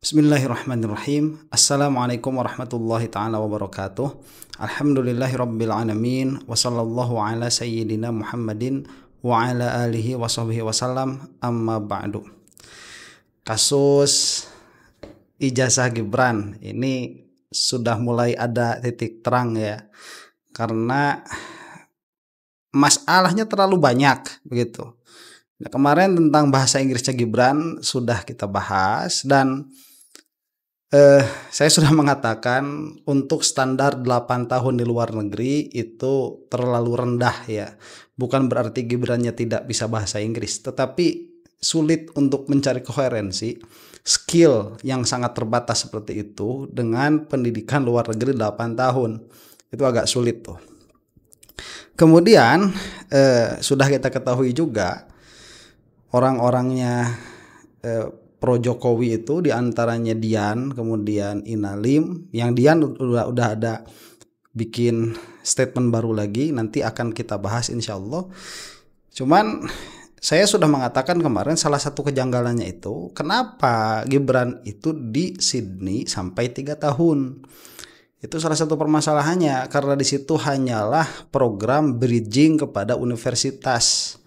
Bismillahirrahmanirrahim. Assalamualaikum warahmatullahi ta'ala wabarakatuh. Alhamdulillahirabbil alamin wa sallallahu ala sayyidina Muhammadin wa ala alihi wa sahbihi wasallam, amma ba'du. Kasus ijazah Gibran ini sudah mulai ada titik terang ya, karena masalahnya terlalu banyak begitu. Nah, kemarin tentang bahasa Inggrisnya Gibran sudah kita bahas, dan saya sudah mengatakan untuk standar 8 tahun di luar negeri itu terlalu rendah ya. Bukan berarti Gibrannya tidak bisa bahasa Inggris, tetapi sulit untuk mencari koherensi skill yang sangat terbatas seperti itu dengan pendidikan luar negeri 8 tahun. Itu agak sulit tuh. Kemudian sudah kita ketahui juga orang-orangnya pro Jokowi itu diantaranya Dian, kemudian Inalim. Yang Dian udah ada bikin statement baru lagi, nanti akan kita bahas insya Allah. Cuman saya sudah mengatakan kemarin salah satu kejanggalannya itu kenapa Gibran itu di Sydney sampai 3 tahun. Itu salah satu permasalahannya, karena di situ hanyalah program bridging kepada universitas.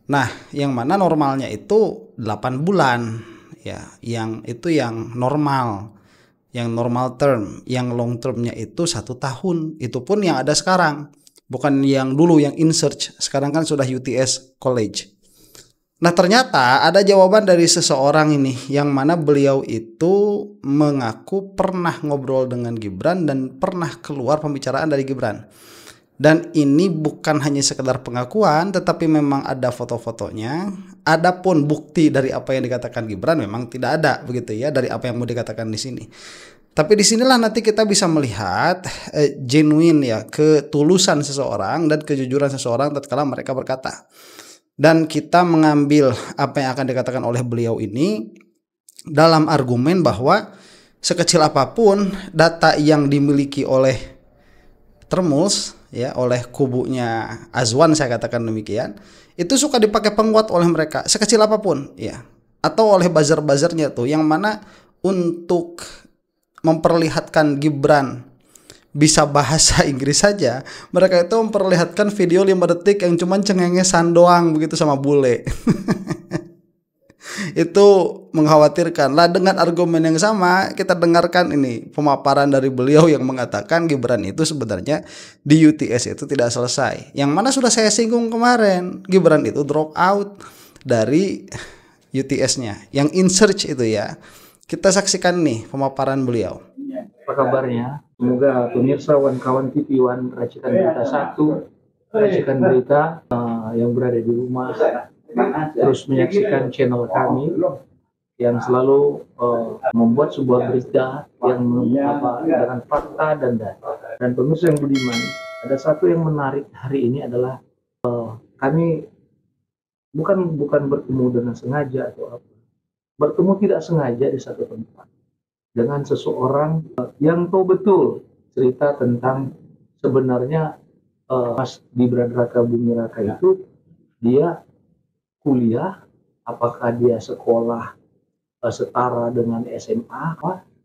Nah, yang mana normalnya itu 8 bulan ya, yang itu yang normal, yang normal term. Yang long termnya itu 1 tahun. Itu pun yang ada sekarang, bukan yang dulu yang in search. Sekarang kan sudah UTS College. Nah, ternyata ada jawaban dari seseorang ini, yang mana beliau itu mengaku pernah ngobrol dengan Gibran dan pernah keluar pembicaraan dari Gibran. Dan ini bukan hanya sekedar pengakuan, tetapi memang ada foto-fotonya. Adapun bukti dari apa yang dikatakan Gibran memang tidak ada, begitu ya, dari apa yang mau dikatakan di sini. Tapi disinilah nanti kita bisa melihat genuine ya, ketulusan seseorang dan kejujuran seseorang tatkala mereka berkata. Dan kita mengambil apa yang akan dikatakan oleh beliau ini dalam argumen bahwa sekecil apapun data yang dimiliki oleh Termus ya, oleh kubunya Azwan, saya katakan demikian, itu suka dipakai penguat oleh mereka sekecil apapun ya, atau oleh buzzer-buzzernya tuh, yang mana untuk memperlihatkan Gibran bisa bahasa Inggris saja, mereka itu memperlihatkan video 5 detik yang cuman cengengesan doang begitu sama bule. Itu mengkhawatirkan. Lah, dengan argumen yang sama kita dengarkan ini pemaparan dari beliau yang mengatakan Gibran itu sebenarnya di UTS itu tidak selesai. Yang mana sudah saya singgung kemarin, Gibran itu drop out dari UTS-nya, yang in search itu ya. Kita saksikan nih pemaparan beliau. Apa kabarnya? Semoga pemirsa Wan Kawan TV Wan Racikan Berita 1, Racikan Berita yang berada di rumah terus menyaksikan channel kami yang selalu membuat sebuah berita yang dengan fakta dan data. Dan pemirsa yang budiman, ada satu yang menarik hari ini adalah kami bukan bertemu dengan sengaja atau apa, bertemu tidak sengaja di satu tempat dengan seseorang yang tahu betul cerita tentang sebenarnya Mas Gibran Raka Buming Raka itu dia kuliah, apakah dia sekolah setara dengan SMA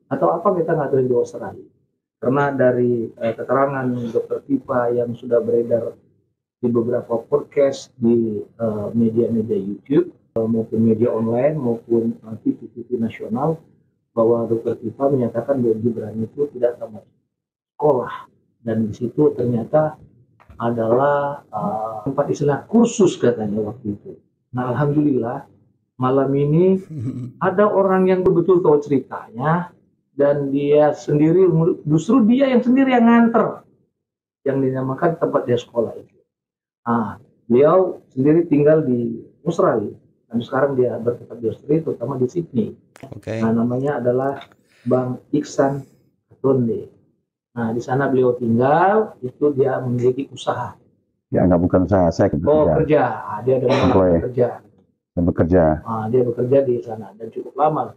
atau apa, kita nggak tahu di Australia. Karena dari keterangan Dr. Tipa yang sudah beredar di beberapa podcast di media-media YouTube maupun media online maupun TV nasional, bahwa Dr. Tipa menyatakan bahwa Gibran itu tidak tamat sekolah, dan di situ ternyata adalah tempat istilah kursus katanya waktu itu. Nah, alhamdulillah malam ini ada orang yang betul-betul tahu ceritanya, dan dia sendiri, justru dia yang sendiri yang nganter yang dinamakan tempat dia sekolah itu. Nah, beliau sendiri tinggal di Australia, dan sekarang dia bertempat di Australia, terutama di Sydney. Okay. Nah, namanya adalah Bang Iksan Atonde. Nah, di sana beliau tinggal, itu dia memiliki usaha. Ya, enggak, bukan saya kerja. Oh, kerja. Dia ada bekerja. Bekerja. Dia bekerja di sana dan cukup lama.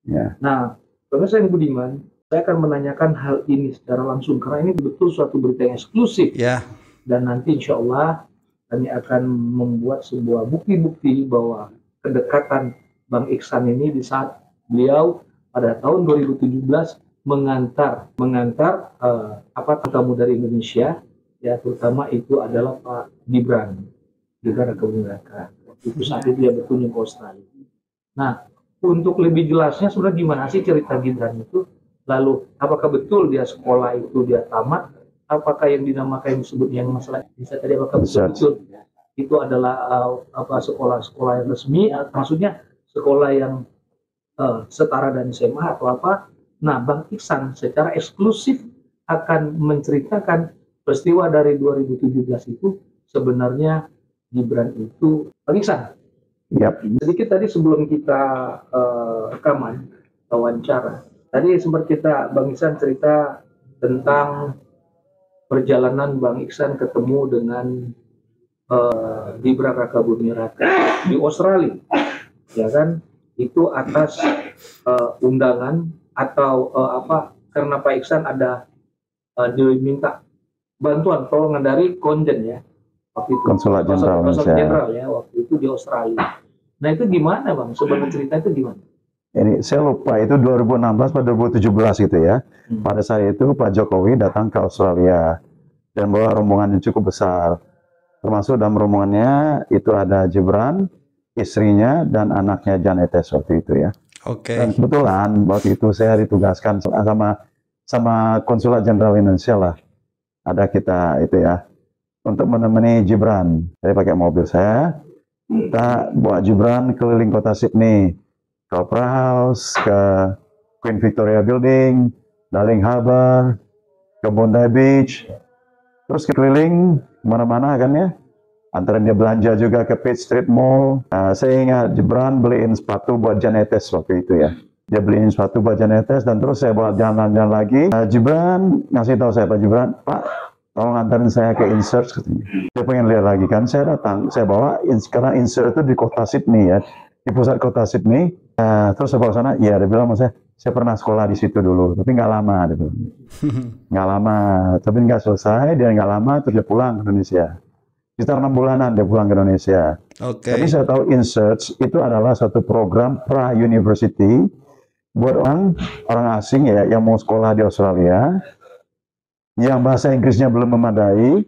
Ya. Nah, pemirsa yang budiman, saya akan menanyakan hal ini secara langsung karena ini betul suatu berita yang eksklusif. Ya. Dan nanti insya Allah kami akan membuat sebuah bukti-bukti bahwa kedekatan Bang Iksan ini di saat Beliau pada tahun 2017 mengantar tamu dari Indonesia, ya terutama itu adalah Pak Gibran Raka Buming Raka. Itu saat itu dia berkunjung ke Australia. Nah, untuk lebih jelasnya sebenarnya gimana sih cerita Gibran itu? Lalu apakah betul dia sekolah itu dia tamat? Apakah yang dinamakan yang disebut yang masalah bisa tadi apakah betul itu adalah sekolah-sekolah yang resmi? Maksudnya sekolah yang setara dan SMA atau apa? Nah, Bang Iksan secara eksklusif akan menceritakan peristiwa dari 2017 itu sebenarnya Gibran itu. Bang Iksan, sedikit tadi sebelum kita rekaman wawancara, tadi sempat Bang Iksan cerita tentang perjalanan Bang Iksan ketemu dengan Gibran Raka Buming Raka di Australia, ya kan? Itu atas undangan atau karena Pak Iksan ada diminta bantuan tolongan dari konjen ya waktu itu, Konsulat Jenderal Jenderal ya waktu itu di Australia. Nah itu gimana Bang? Sebenarnya cerita itu gimana? Ini saya lupa itu 2016 atau 2017 gitu ya. Pada saat itu Pak Jokowi datang ke Australia dan bawa rombongan yang cukup besar. Termasuk dalam rombongannya itu ada Gibran, istrinya dan anaknya Jan Etes waktu itu ya. Oke. Dan kebetulan waktu itu saya ditugaskan sama Konsulat Jenderal Indonesia lah. Ada kita itu ya untuk menemani Gibran. Saya pakai mobil saya, kita bawa Gibran keliling kota Sydney, ke Opera House, ke Queen Victoria Building, Darling Harbour, ke Bondi Beach, terus keliling kemana-mana kan ya. Antara dia belanja juga ke Pitt Street Mall. Saya ingat Gibran beliin sepatu buat Jan Etes waktu itu ya. Dia beliin sepatu buat Jan Etes dan terus saya bawa jalan-jalan lagi. Gibran ngasih tahu saya, Pak Gibran, Pak, tolong antarin saya ke Insert katanya. Dia pengen lihat lagi kan, saya datang, saya bawa, karena Insert itu di kota Sydney ya, di pusat kota Sydney. Terus saya bawa sana, ya dia bilang sama saya pernah sekolah di situ dulu, tapi nggak lama, dia bilang. Nggak lama, tapi nggak selesai, dia nggak lama, terus dia pulang ke Indonesia. Sekitar 6 bulanan dia pulang ke Indonesia. Oke. Tapi saya tahu InSearch itu adalah satu program pra-university buat orang asing ya yang mau sekolah di Australia, yang bahasa Inggrisnya belum memadai,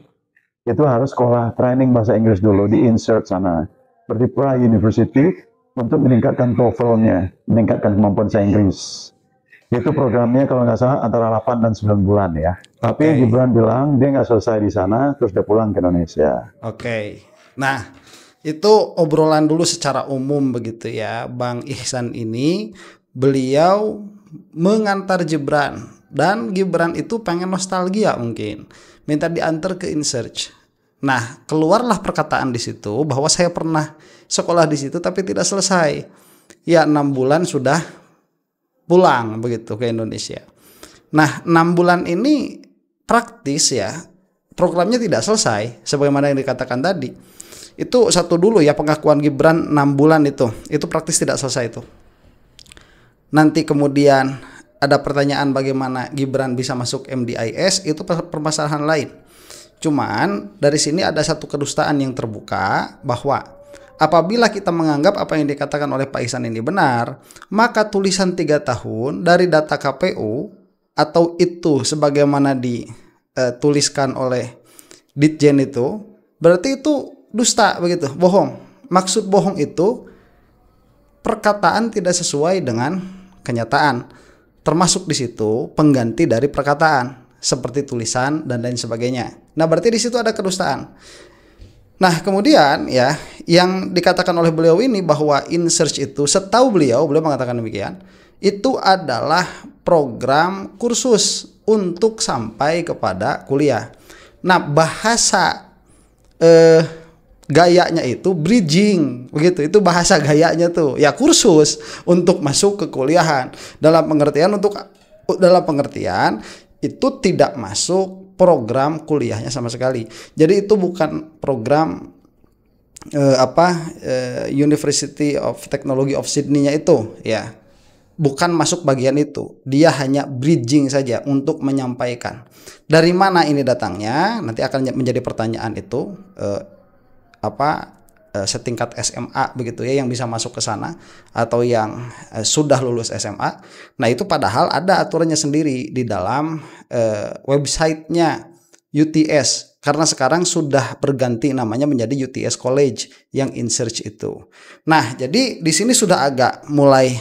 itu harus sekolah training bahasa Inggris dulu di InSearch sana. Seperti pra-university untuk meningkatkan TOEFL-nya, meningkatkan kemampuan bahasa Inggris. Itu programnya kalau nggak salah antara 8 dan 9 bulan ya. Tapi Gibran bilang dia nggak selesai di sana, terus dia pulang ke Indonesia. Oke. Nah, itu obrolan dulu secara umum begitu ya. Bang Ihsan ini, beliau mengantar Gibran. Dan Gibran itu pengen nostalgia mungkin. Minta diantar ke InSearch. Nah, keluarlah perkataan di situ bahwa saya pernah sekolah di situ tapi tidak selesai. Ya, 6 bulan sudah pulang begitu ke Indonesia. Nah, 6 bulan ini praktis ya, programnya tidak selesai sebagaimana yang dikatakan tadi. Itu satu dulu ya, pengakuan Gibran 6 bulan itu praktis tidak selesai itu. Nanti kemudian ada pertanyaan bagaimana Gibran bisa masuk MDIS, itu permasalahan lain. Cuman dari sini ada satu kedustaan yang terbuka bahwa apabila kita menganggap apa yang dikatakan oleh Pak Ihsan ini benar, maka tulisan 3 tahun dari data KPU atau itu sebagaimana dituliskan oleh Ditjen itu, berarti itu dusta begitu, bohong. Maksud bohong itu perkataan tidak sesuai dengan kenyataan. Termasuk di situ pengganti dari perkataan seperti tulisan dan lain sebagainya. Nah, berarti di situ ada kedustaan. Nah, kemudian ya, yang dikatakan oleh beliau ini bahwa InSearch itu, setahu beliau mengatakan demikian, itu adalah program kursus untuk sampai kepada kuliah. Nah, bahasa gayanya itu bridging, begitu. Itu bahasa gayanya tuh, ya kursus untuk masuk ke kuliahan. Dalam pengertian itu tidak masuk program kuliahnya sama sekali. Jadi itu bukan program University of Technology of Sydney-nya itu ya. Bukan masuk bagian itu. Dia hanya bridging saja untuk menyampaikan. Dari mana ini datangnya? Nanti akan menjadi pertanyaan itu setingkat SMA begitu ya yang bisa masuk ke sana atau yang sudah lulus SMA. Nah, itu padahal ada aturannya sendiri di dalam websitenya UTS, karena sekarang sudah berganti namanya menjadi UTS College yang InSearch itu. Nah, jadi di sini sudah agak mulai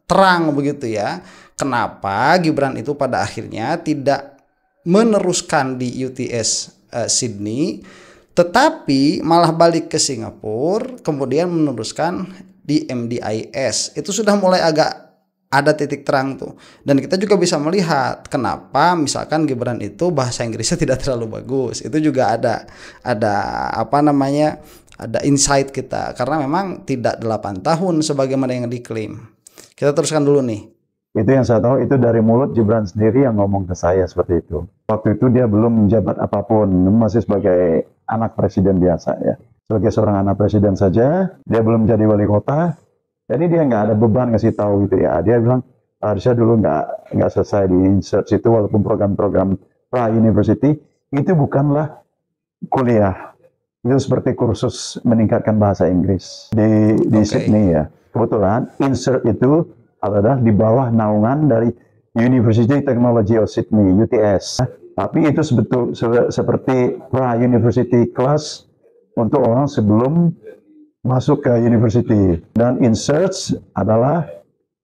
terang begitu ya, kenapa Gibran itu pada akhirnya tidak meneruskan di UTS Sydney, tetapi malah balik ke Singapura, kemudian meneruskan di MDIS. Itu sudah mulai agak ada titik terang tuh. Dan kita juga bisa melihat kenapa misalkan Gibran itu bahasa Inggrisnya tidak terlalu bagus. Itu juga ada apa namanya? Ada insight kita, karena memang tidak 8 tahun sebagaimana yang diklaim. Kita teruskan dulu nih. Itu yang saya tahu, itu dari mulut Gibran sendiri yang ngomong ke saya seperti itu. Waktu itu dia belum menjabat apapun, masih sebagai anak presiden biasa ya. Sebagai seorang anak presiden saja, dia belum jadi wali kota, jadi dia nggak ada beban ngasih tahu gitu ya. Dia bilang, harusnya dulu nggak selesai di InSearch itu, walaupun program-program pra-university, itu bukanlah kuliah. Itu seperti kursus meningkatkan bahasa Inggris di Sydney ya. Kebetulan InSearch itu adalah di bawah naungan dari University Technology of Sydney, UTS. Tapi itu seperti pra-university class untuk orang sebelum masuk ke university. Dan InSearch adalah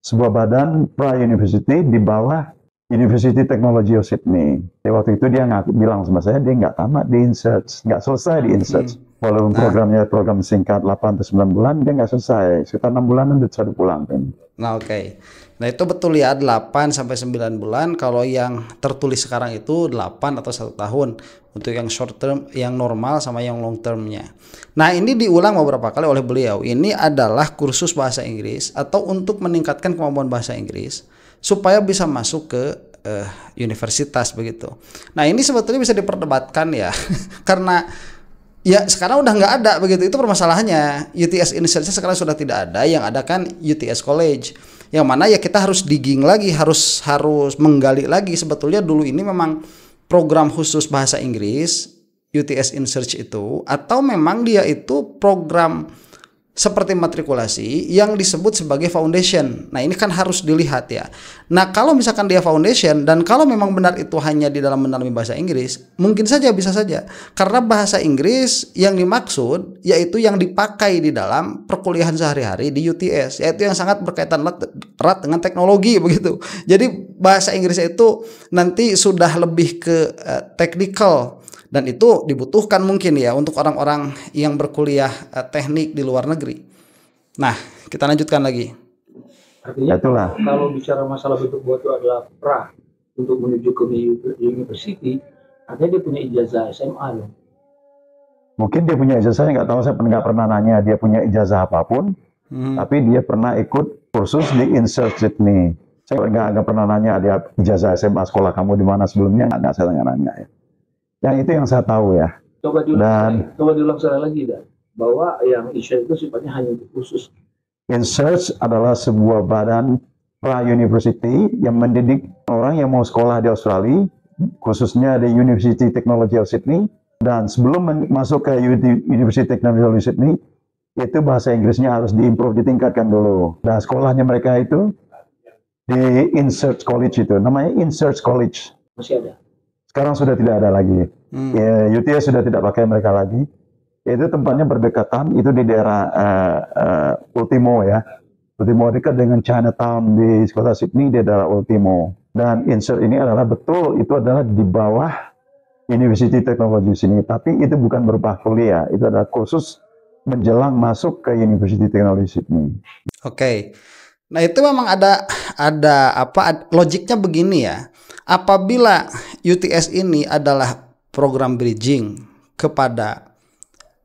sebuah badan pra-university di bawah University Technology of Sydney. Di waktu itu dia bilang sama saya, dia nggak tamat di InSearch, nggak selesai di InSearch. Walaupun programnya program singkat 8 atau 9 bulan, dia nggak selesai. Sekitar 6 bulanan dia sudah pulang. Nah, oke. Nah, itu betul ya, 8 sampai 9 bulan. Kalau yang tertulis sekarang itu 8 atau 1 tahun untuk yang short term, yang normal sama yang long termnya. Nah, ini diulang beberapa kali oleh beliau. Ini adalah kursus bahasa Inggris atau untuk meningkatkan kemampuan bahasa Inggris supaya bisa masuk ke universitas begitu. Nah, ini sebetulnya bisa diperdebatkan ya karena ya sekarang udah nggak ada begitu, itu permasalahannya. UTS InSearch sekarang sudah tidak ada, yang ada kan UTS College, yang mana ya kita harus digging lagi, harus menggali lagi sebetulnya dulu ini memang program khusus bahasa Inggris UTS InSearch itu, atau memang dia itu program seperti matrikulasi yang disebut sebagai foundation. Nah, ini kan harus dilihat ya. Nah, kalau misalkan dia foundation dan kalau memang benar itu hanya di dalam mendalami bahasa Inggris, mungkin saja bisa saja. Karena bahasa Inggris yang dimaksud yaitu yang dipakai di dalam perkuliahan sehari-hari di UTS, yaitu yang sangat berkaitan erat dengan teknologi begitu. Jadi bahasa Inggris itu nanti sudah lebih ke technical. Dan itu dibutuhkan mungkin ya untuk orang-orang yang berkuliah teknik di luar negeri. Nah, kita lanjutkan lagi. Artinya kalau bicara masalah bentuk buat itu adalah pra untuk menuju ke university, artinya dia punya ijazah SMA loh. Mungkin dia punya ijazah, saya nggak tahu, saya nggak pernah nanya dia punya ijazah apapun, tapi dia pernah ikut kursus di InSearch Sydney. Saya nggak pernah nanya dia ijazah SMA sekolah kamu di mana sebelumnya, nggak saya nanya ya. Yang itu yang saya tahu ya. Coba diulang sekali lagi dah, bahwa yang InSearch itu sifatnya hanya untuk khusus. InSearch adalah sebuah badan pra-university yang mendidik orang yang mau sekolah di Australia, khususnya di University Technology of Sydney. Dan sebelum masuk ke University Technology of Sydney, itu bahasa Inggrisnya harus diimprove, ditingkatkan dulu. Nah, sekolahnya mereka itu di InSearch College itu, namanya InSearch College. Masih ada? Sekarang sudah tidak ada lagi. Ya, UTS sudah tidak pakai mereka lagi. Itu tempatnya berdekatan, itu di daerah Ultimo ya. Ultimo dekat dengan Chinatown di kota Sydney, di daerah Ultimo. Dan InSearch ini adalah betul, itu adalah di bawah University Technology sini. Tapi itu bukan berupa kuliah, itu adalah khusus menjelang masuk ke University Technology Sydney. Oke. Nah, itu memang ada logiknya begini ya. Apabila UTS ini adalah program bridging kepada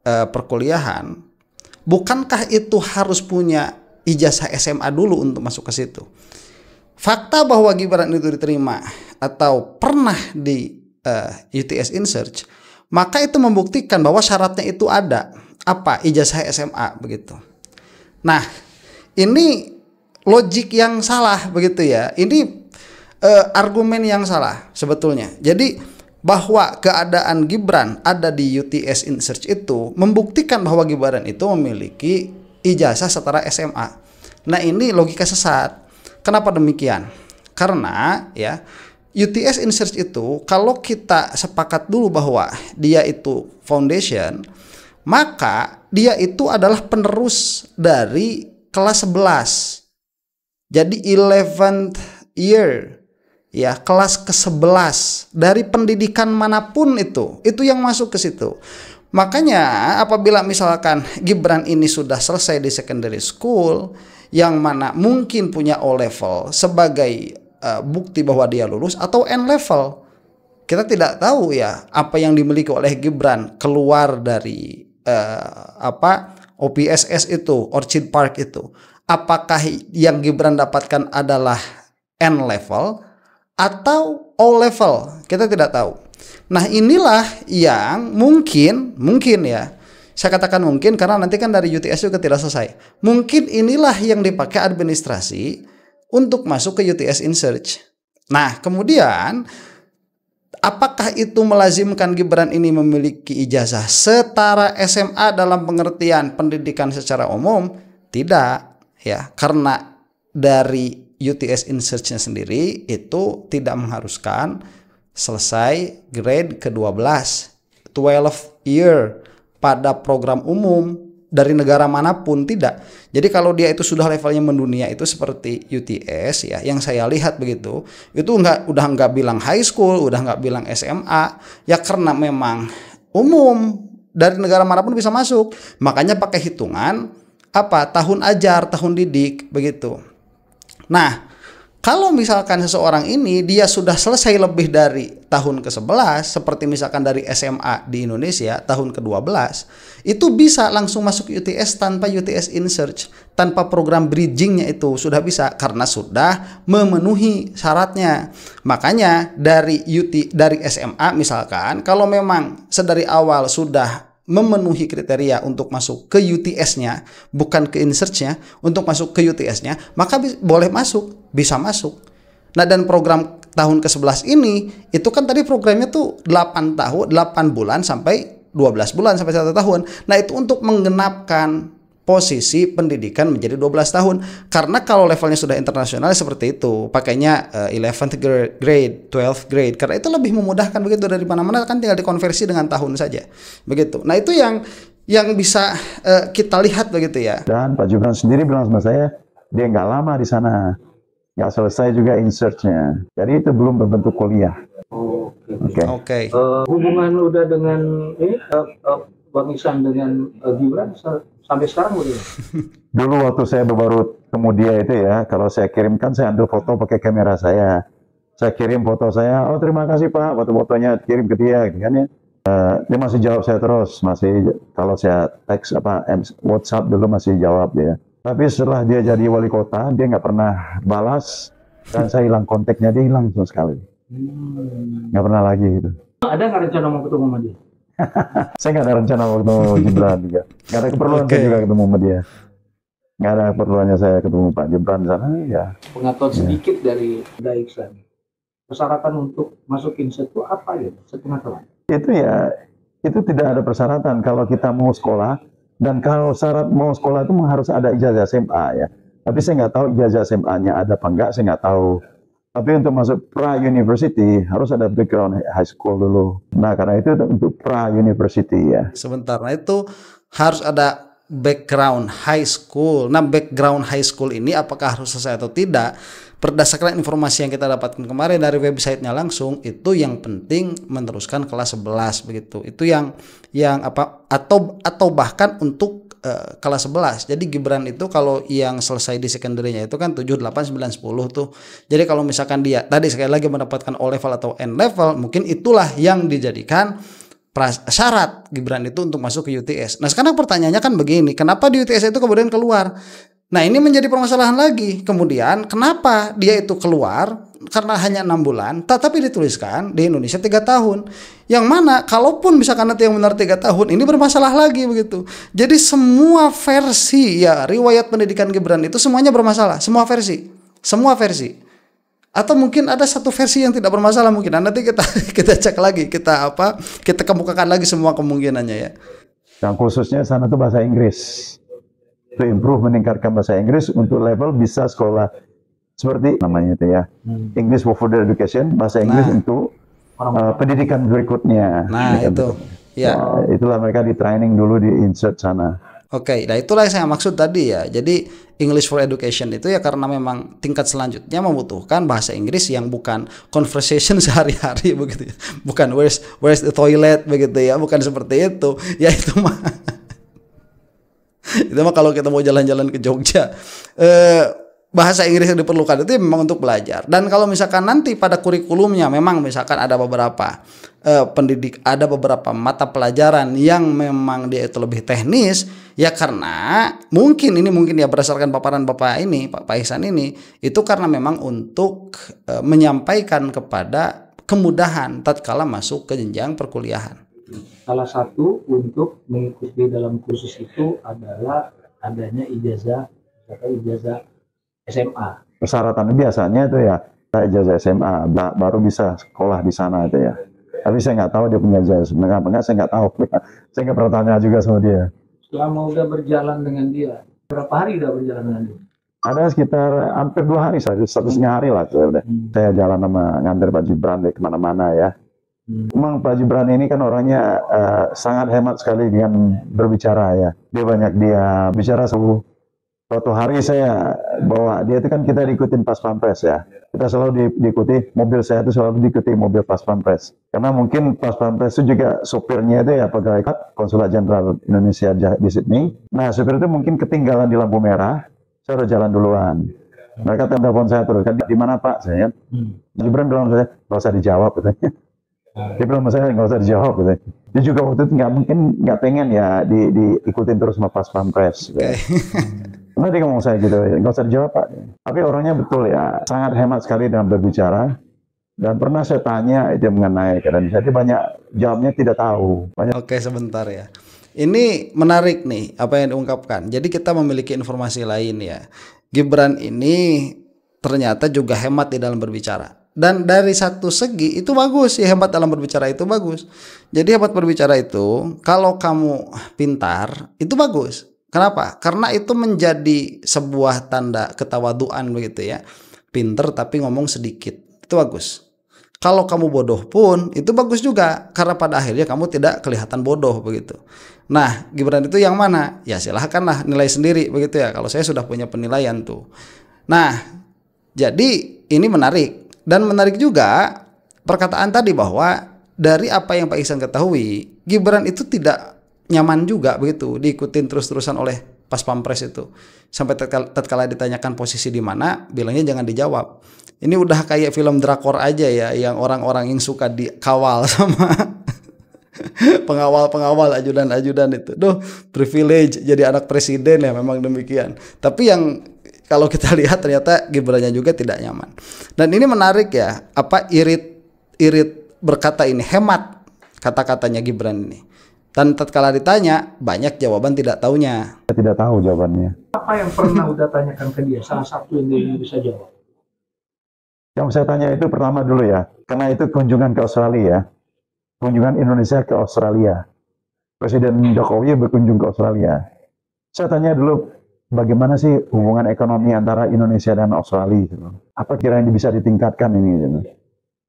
perkuliahan, bukankah itu harus punya ijazah SMA dulu untuk masuk ke situ? Fakta bahwa Gibran itu diterima atau pernah di UTS InSearch, maka itu membuktikan bahwa syaratnya itu ada ijazah SMA begitu. Nah, ini logik yang salah begitu ya. Ini argumen yang salah sebetulnya. Jadi bahwa keadaan Gibran ada di UTS InSearch itu membuktikan bahwa Gibran itu memiliki ijazah setara SMA. Nah, ini logika sesat. Kenapa demikian? Karena ya UTS InSearch itu kalau kita sepakat dulu bahwa dia itu foundation, maka dia itu adalah penerus dari kelas 11. Jadi 11th year, ya, kelas ke-11 dari pendidikan manapun itu yang masuk ke situ. Makanya apabila misalkan Gibran ini sudah selesai di secondary school, yang mana mungkin punya O level sebagai bukti bahwa dia lulus, atau N level, kita tidak tahu ya apa yang dimiliki oleh Gibran keluar dari OPSS itu, Orchid Park itu. Apakah yang Gibran dapatkan adalah N level atau O level? Kita tidak tahu. Nah, inilah yang mungkin ya, saya katakan mungkin karena nanti kan dari UTS juga tidak selesai. Mungkin inilah yang dipakai administrasi untuk masuk ke UTS InSearch. Nah, kemudian apakah itu melazimkan Gibran ini memiliki ijazah setara SMA dalam pengertian pendidikan secara umum? Tidak. Ya, karena dari UTS InSearch-nya sendiri itu tidak mengharuskan selesai grade ke-12, 12 year pada program umum dari negara manapun, tidak. Jadi kalau dia itu sudah levelnya mendunia itu seperti UTS ya, yang saya lihat begitu, itu udah nggak bilang high school, udah nggak bilang SMA, ya karena memang umum dari negara manapun bisa masuk. Makanya pakai hitungan tahun ajar, tahun didik begitu. Nah, kalau misalkan seseorang ini dia sudah selesai lebih dari tahun ke-11, seperti misalkan dari SMA di Indonesia tahun ke-12, itu bisa langsung masuk UTS tanpa UTS InSearch, tanpa program bridgingnya itu sudah bisa karena sudah memenuhi syaratnya. Makanya dari SMA misalkan kalau memang sedari awal sudah memenuhi kriteria untuk masuk ke UTS-nya, bukan ke InSearch-nya, untuk masuk ke UTS-nya, maka boleh masuk, bisa masuk. Nah, dan program tahun ke-11 ini, itu kan tadi programnya tuh 8 bulan sampai 12 bulan sampai 1 tahun. Nah, itu untuk menggenapkan posisi pendidikan menjadi 12 tahun. Karena kalau levelnya sudah internasional seperti itu, pakainya 11th grade, 12th grade. Karena itu lebih memudahkan begitu, dari mana-mana kan tinggal dikonversi dengan tahun saja. Begitu. Nah, itu yang bisa kita lihat begitu ya. Dan Pak Gibran sendiri bilang sama saya, dia nggak lama di sana. Nggak selesai juga InSearch-nya. Jadi itu belum berbentuk kuliah. Oke. Hubungan udah dengan Bang Ihsan dengan Gibran sampai sekarang udah? Dulu waktu saya baru ketemu dia itu ya, kalau saya kirimkan, saya ambil foto pakai kamera saya. Saya kirim foto saya, oh terima kasih Pak, foto-fotonya kirim ke dia, gitu kan ya. Dia masih jawab saya terus, masih kalau saya teks WhatsApp dulu masih jawab dia. Tapi setelah dia jadi wali kota, dia nggak pernah balas, dan saya hilang kontaknya, dia hilang sama sekali. Nggak pernah lagi gitu. Ada nggak rencana mau ketemu sama dia? Saya nggak ada rencana mau ketemu Gibran juga. Nggak ada keperluan saya juga ketemu sama dia. Nggak ada keperluannya saya ketemu Pak Gibran di sana ya. Pengetahuan sedikit dari Ihsan. Persyaratan untuk masuk InSearch itu apa ya? Sepengetahuan. Itu ya, itu tidak ada persyaratan kalau kita mau sekolah, dan kalau syarat mau sekolah itu harus ada ijazah SMA ya. Tapi saya nggak tahu ijazah SMA-nya ada apa enggak, saya nggak tahu. Tapi untuk masuk pra-university harus ada background high school dulu. Nah, karena itu untuk pra-university ya. Sebentar, nah itu harus ada background high school. Nah, background high school ini apakah harus selesai atau tidak? Berdasarkan informasi yang kita dapatkan kemarin dari websitenya langsung, itu yang penting meneruskan kelas 11 begitu. Itu yang atau bahkan untuk kelas 11. Jadi Gibran itu kalau yang selesai di secondary-nya itu kan 7, 8, 9, 10 tuh. Jadi kalau misalkan dia tadi sekali lagi mendapatkan O level atau N level, mungkin itulah yang dijadikan syarat Gibran itu untuk masuk ke UTS. Nah, sekarang pertanyaannya kan begini, kenapa di UTS itu kemudian keluar? Nah, ini menjadi permasalahan lagi. Kemudian kenapa dia itu keluar? Karena hanya 6 bulan, tetapi dituliskan di Indonesia 3 tahun. Yang mana kalaupun misalkan nanti yang benar 3 tahun, ini bermasalah lagi begitu. Jadi semua versi ya riwayat pendidikan Gibran itu semuanya bermasalah, semua versi. Atau mungkin ada satu versi yang tidak bermasalah mungkin. Nah, nanti kita kita cek lagi, kita kemukakan lagi semua kemungkinannya ya. Yang khususnya sana tuh bahasa Inggris. To improve, meningkatkan bahasa Inggris untuk level bisa sekolah seperti namanya itu ya. English for further education, bahasa Inggris untuk pendidikan berikutnya. Nah, itu. Ya. Itulah mereka di training dulu, di insert sana. Oke, nah itulah yang saya maksud tadi ya. Jadi English for Education itu ya karena memang tingkat selanjutnya membutuhkan bahasa Inggris yang bukan conversation sehari-hari begitu ya. Bukan where's the toilet begitu ya, bukan seperti itu. Ya itu mah itu mah kalau kita mau jalan-jalan ke Jogja. Bahasa Inggris yang diperlukan itu memang untuk belajar. Dan kalau misalkan nanti pada kurikulumnya memang misalkan ada beberapa ada beberapa mata pelajaran yang memang dia itu lebih teknis, ya karena mungkin ya berdasarkan paparan Bapak ini, Pak Ihsan ini, itu karena memang untuk menyampaikan kepada kemudahan tatkala masuk ke jenjang perkuliahan. Salah satu untuk mengikuti dalam kursus itu adalah adanya ijazah SMA. Persyaratan biasanya itu ya ijazah SMA baru bisa sekolah di sana itu ya. Tapi saya nggak tahu dia punya ijazah apa enggak, saya nggak tahu. Saya nggak pernah tanya juga sama dia. Selama udah berjalan dengan dia, berapa hari udah berjalan dengan dia? Ada sekitar hampir 2 hari, 1,5 hari lah saya udah. Saya jalan sama nganter Pak Gibran deh kemana-mana ya. Memang Pak Gibran ini kan orangnya sangat hemat sekali dengan berbicara ya. Dia bicara suatu hari saya bawa dia itu kan kita diikutin pas pampres ya. Kita selalu diikuti, mobil saya itu selalu diikuti mobil pas pampres. Karena mungkin pas pampres itu juga sopirnya itu ya pegawai Konsulat Jenderal Indonesia di Sydney. Nah sopir itu mungkin ketinggalan di lampu merah, saya udah jalan duluan. Mereka telepon saya terus, kan di mana Pak? Saya Gibran bilang saya nggak usah dijawab katanya. Dia bilang sama saya nggak usah dijawab katanya. Dia juga waktu itu nggak pengen ya diikutin terus sama pas pampres. Okay. Karena dia ngomong saya gitu, nggak usah dijawab Pak. Tapi orangnya betul ya, sangat hemat sekali dalam berbicara. Dan pernah saya tanya itu mengenai keadaan saya, banyak jawabnya tidak tahu. Oke, sebentar ya. Ini menarik nih apa yang diungkapkan. Jadi kita memiliki informasi lain ya. Gibran ini ternyata juga hemat di dalam berbicara. Dan dari satu segi itu bagus ya, hemat dalam berbicara itu bagus. Jadi hemat berbicara itu kalau kamu pintar itu bagus. Kenapa? Karena itu menjadi sebuah tanda ketawaduan begitu ya. Pinter tapi ngomong sedikit. Itu bagus. Kalau kamu bodoh pun itu bagus juga. Karena pada akhirnya kamu tidak kelihatan bodoh begitu. Nah, Gibran itu yang mana? Ya silahkanlah nilai sendiri begitu ya. Kalau saya sudah punya penilaian tuh. Nah, jadi ini menarik. Dan menarik juga perkataan tadi bahwa dari apa yang Pak Ihsan ketahui, Gibran itu tidak nyaman juga begitu diikutin terus-terusan oleh pas pampres itu. Sampai tatkala ditanyakan posisi di mana, bilangnya jangan dijawab. Ini udah kayak film drakor aja ya, yang orang-orang yang suka dikawal sama pengawal-pengawal, ajudan-ajudan itu. Duh, privilege jadi anak presiden ya, memang demikian. Tapi yang kalau kita lihat ternyata Gibrannya juga tidak nyaman. Dan ini menarik ya, apa irit berkata ini, hemat kata-katanya Gibran ini. Dan tatkala ditanya, banyak jawaban tidak tahunya. Saya tidak tahu jawabannya. Apa yang pernah udah tanyakan ke dia? Salah satu yang dia bisa jawab. Yang saya tanya itu pertama dulu ya, karena itu kunjungan ke Australia ya. Kunjungan Indonesia ke Australia. Presiden Jokowi berkunjung ke Australia. Saya tanya dulu, bagaimana sih hubungan ekonomi antara Indonesia dan Australia? Apa kira-kira bisa ditingkatkan ini?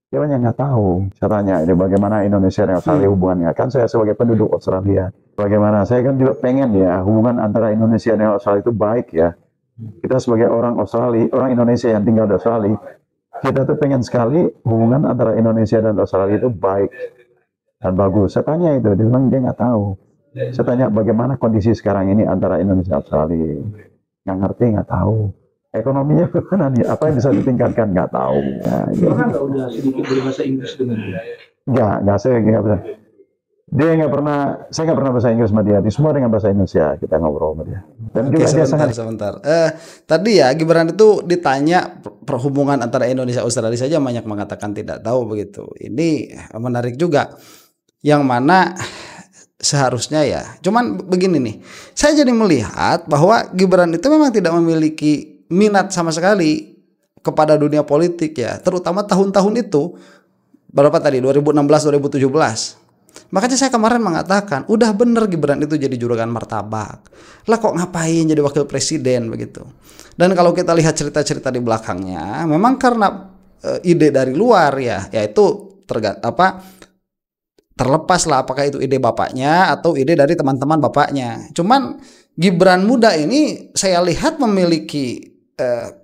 Dia banyak nggak tahu. Saya tanya, ini bagaimana Indonesia dan Australia hubungannya? Kan saya sebagai penduduk Australia, bagaimana? Saya kan juga pengen ya hubungan antara Indonesia dan Australia itu baik ya. Kita sebagai orang Australia, orang Indonesia yang tinggal di Australia, kita tuh pengen sekali hubungan antara Indonesia dan Australia itu baik dan bagus. Saya tanya itu, dia bilang dia nggak tahu. Saya tanya bagaimana kondisi sekarang ini antara Indonesia dan Australia, nggak ngerti, nggak tahu. Ekonominya bagaimana nih? Apa yang bisa ditingkatkan? Nggak tahu. Nah, pernah nggak udah sedikit berbahasa Inggris dengan dia? Nggak, saya nggak pernah. Dia nggak pernah, saya nggak pernah bahasa Inggris sama dia. Semua dengan bahasa Indonesia kita ngobrol sama dia. Dan Oke, juga sebentar. Tadi ya Gibran itu ditanya perhubungan antara Indonesia dan Australia saja banyak mengatakan tidak tahu begitu. Ini menarik juga. Yang mana seharusnya ya. Cuman begini nih, saya jadi melihat bahwa Gibran itu memang tidak memiliki minat sama sekali kepada dunia politik ya, terutama tahun-tahun itu berapa tadi 2016 2017. Makanya saya kemarin mengatakan udah bener Gibran itu jadi juragan martabak. Lah kok ngapain jadi wakil presiden begitu. Dan kalau kita lihat cerita-cerita di belakangnya, memang karena ide dari luar ya, yaitu terlepas lah apakah itu ide bapaknya atau ide dari teman-teman bapaknya. Cuman Gibran muda ini saya lihat memiliki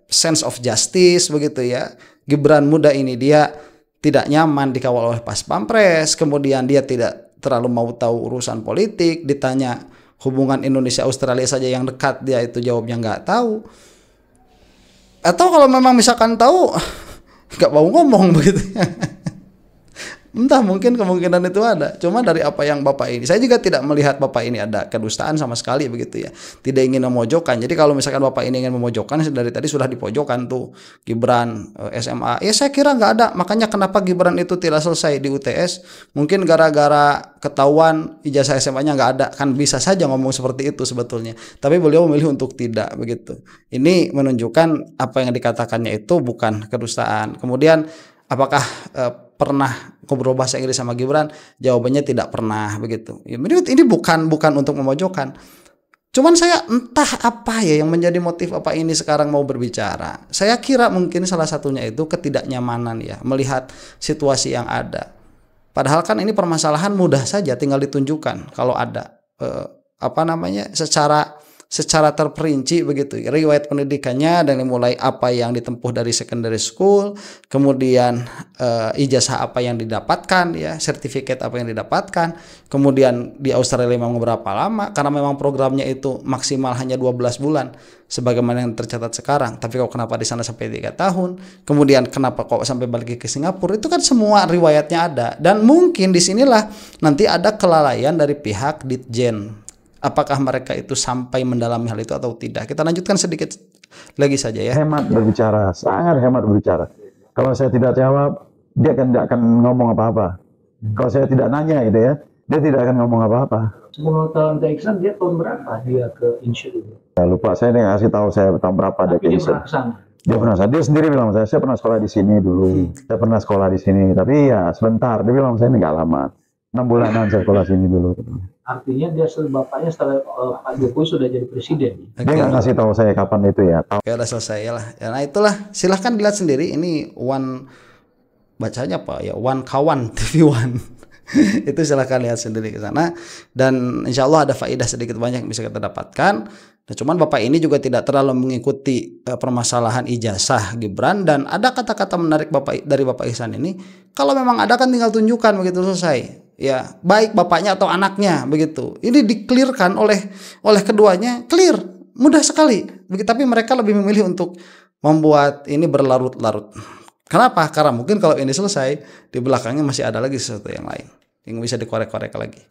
sense of justice begitu ya. Gibran muda ini dia tidak nyaman dikawal oleh pas pampres, kemudian dia tidak terlalu mau tahu urusan politik, ditanya hubungan Indonesia Australia saja yang dekat dia itu jawabnya nggak tahu. Atau kalau memang misalkan tahu nggak mau ngomong begitu. Entah, mungkin kemungkinan itu ada. Cuma dari apa yang Bapak ini, saya juga tidak melihat Bapak ini ada kedustaan sama sekali begitu ya. Tidak ingin memojokkan. Jadi kalau misalkan Bapak ini ingin memojokkan, dari tadi sudah dipojokkan tuh Gibran SMA. Ya saya kira nggak ada. Makanya kenapa Gibran itu tidak selesai di UTS? Mungkin gara-gara ketahuan ijazah SMA-nya nggak ada. Kan bisa saja ngomong seperti itu sebetulnya. Tapi beliau memilih untuk tidak begitu. Ini menunjukkan apa yang dikatakannya itu bukan kedustaan. Kemudian apakah pernah ngobrol bahasa Inggris sama Gibran? Jawabannya tidak pernah begitu. Ya, ini bukan untuk memojokkan. Cuman saya entah apa ya yang menjadi motif apa ini sekarang mau berbicara. Saya kira mungkin salah satunya itu ketidaknyamanan ya melihat situasi yang ada. Padahal kan ini permasalahan mudah saja tinggal ditunjukkan kalau ada secara terperinci begitu riwayat pendidikannya dan mulai apa yang ditempuh dari secondary school, kemudian ijazah apa yang didapatkan ya, sertifikat apa yang didapatkan, kemudian di Australia memang berapa lama karena memang programnya itu maksimal hanya 12 bulan sebagaimana yang tercatat sekarang, tapi kok kenapa di sana sampai 3 tahun, kemudian kenapa kok sampai balik ke Singapura, itu kan semua riwayatnya ada. Dan mungkin disinilah nanti ada kelalaian dari pihak Ditjen. Apakah mereka itu sampai mendalami hal itu atau tidak? Kita lanjutkan sedikit lagi saja ya. Hemat berbicara, sangat hemat berbicara. Kalau saya tidak jawab, dia tidak akan ngomong apa-apa. Kalau saya tidak nanya gitu ya, dia tidak akan ngomong apa-apa. 10 tahun ke Iksan, dia tahun berapa dia ke Insya itu? Ya, lupa, saya nih ngasih tahu saya tahun berapa dia ke Insya. Dia pernah, dia sendiri bilang saya pernah sekolah di sini dulu. Saya pernah sekolah di sini, tapi ya sebentar. Dia bilang saya ini nggak lama. 6 bulanan saya sekolah sini dulu. Artinya dia bapaknya setelah Pak Jokowi sudah jadi presiden. Dia nggak ngasih tahu saya kapan itu ya. Oke, udah selesai lah. Ya, nah itulah, silahkan dilihat sendiri. Ini bacanya apa ya? One Kawan TV One. Itu silahkan lihat sendiri ke sana. Dan insya Allah ada faedah sedikit banyak yang bisa kita dapatkan. Nah, cuman Bapak ini juga tidak terlalu mengikuti permasalahan ijazah Gibran, dan ada kata-kata menarik dari Bapak Ihsan ini. Kalau memang ada kan tinggal tunjukkan begitu selesai. Ya, baik bapaknya atau anaknya begitu. Ini diklirkan oleh keduanya, clear, mudah sekali. Tapi mereka lebih memilih untuk membuat ini berlarut-larut. Kenapa? Karena mungkin kalau ini selesai, di belakangnya masih ada lagi sesuatu yang lain yang bisa dikorek-korek lagi.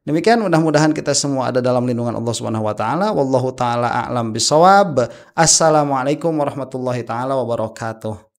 Demikian, mudah-mudahan kita semua ada dalam lindungan Allah Subhanahu wa taala. Wallahu taala a'lam bishawab. Assalamualaikum warahmatullahi taala wabarakatuh.